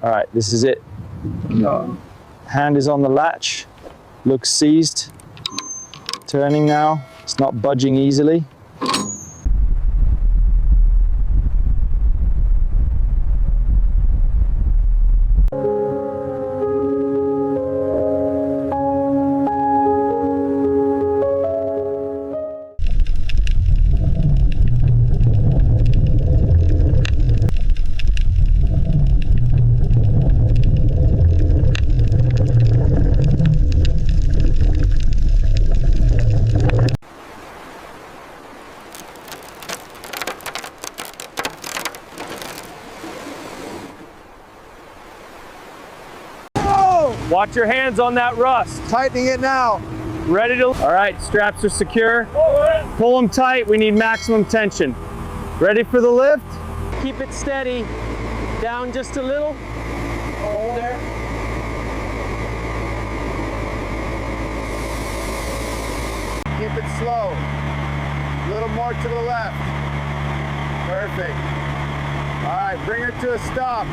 All right, this is it. Hand is on the latch, looks seized. Turning now, it's not budging easily. Watch your hands on that rust. Tightening it now. Ready to, all right, straps are secure. Pull them tight, we need maximum tension. Ready for the lift? Keep it steady. Down just a little. Hold there. Keep it slow. A little more to the left. Perfect. All right, bring her to a stop.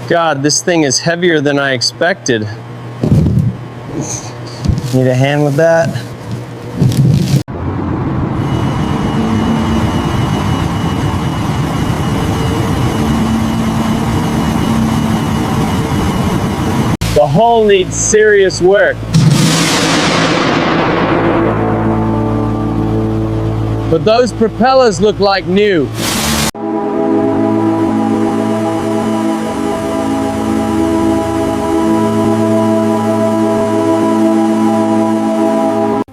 God, this thing is heavier than I expected. Need a hand with that? The hull needs serious work. But those propellers look like new.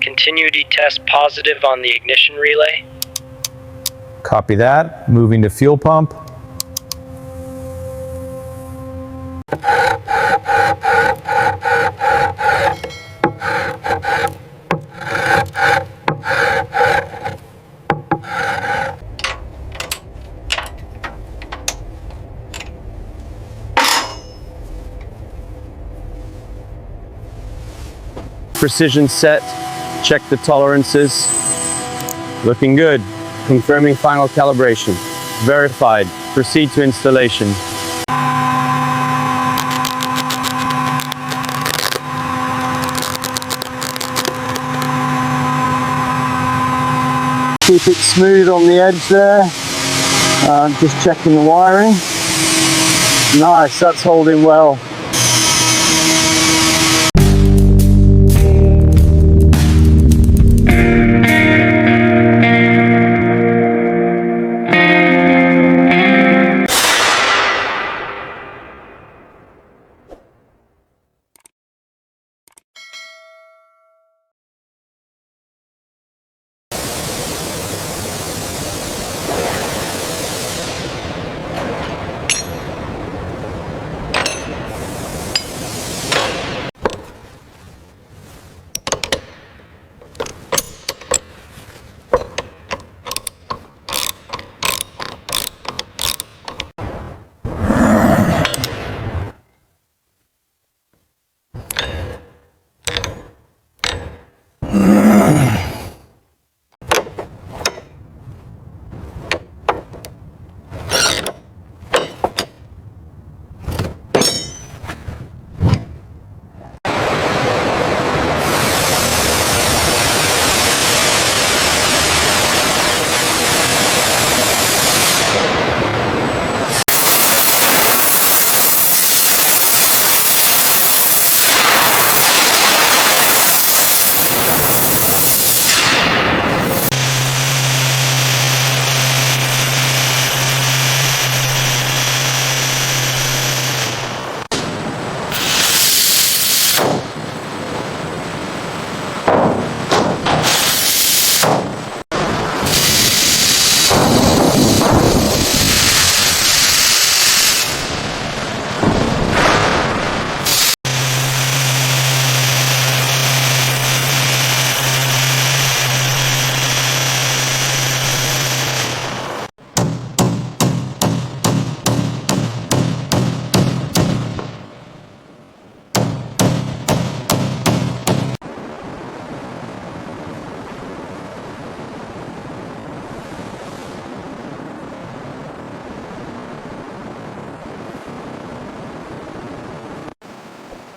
Continuity test positive on the ignition relay. Copy that. Moving to fuel pump. Precision set. Check the tolerances. Looking good. Confirming final calibration. Verified. Proceed to installation. Keep it smooth on the edge there. Just checking the wiring. Nice, that's holding well.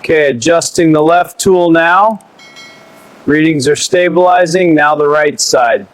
Okay, adjusting the left tool now. Readings are stabilizing, now the right side.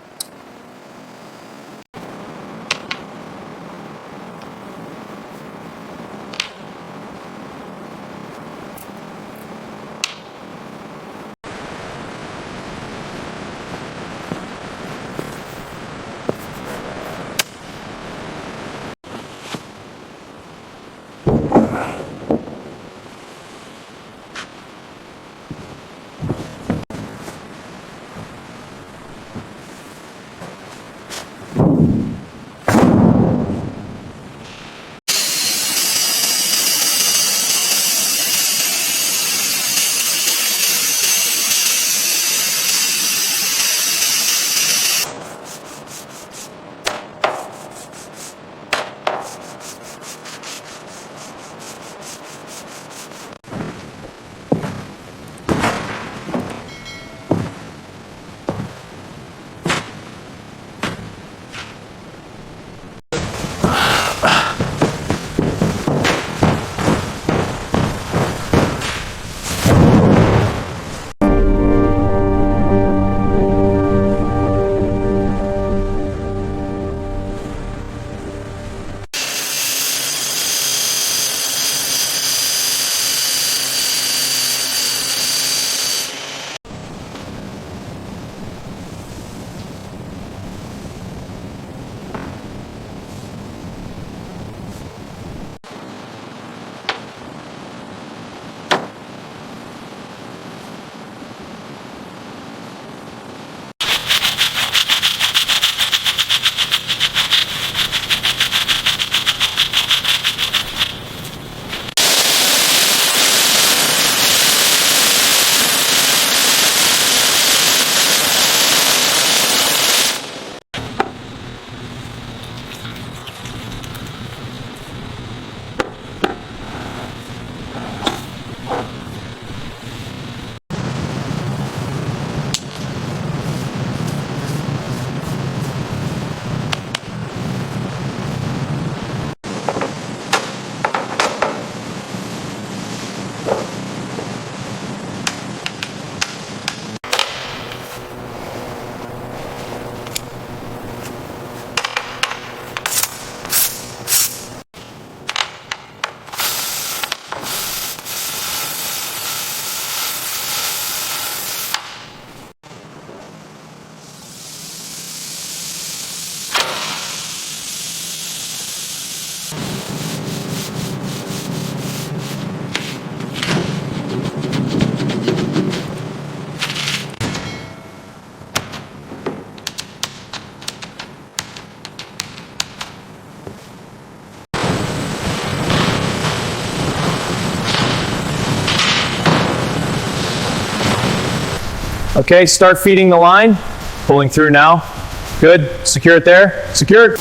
Okay, start feeding the line. Pulling through now. Good. Secure it there. Secure it.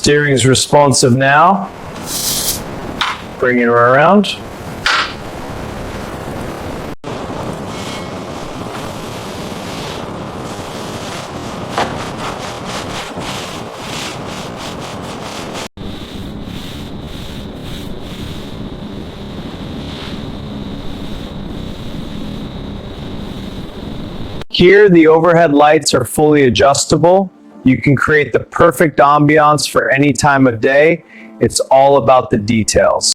Steering's responsive now. Bringing her around. Here, the overhead lights are fully adjustable. You can create the perfect ambiance for any time of day. It's all about the details.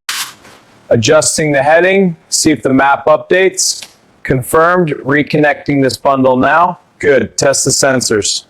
Adjusting the heading, see if the map updates. Confirmed, reconnecting this bundle now. Good, test the sensors.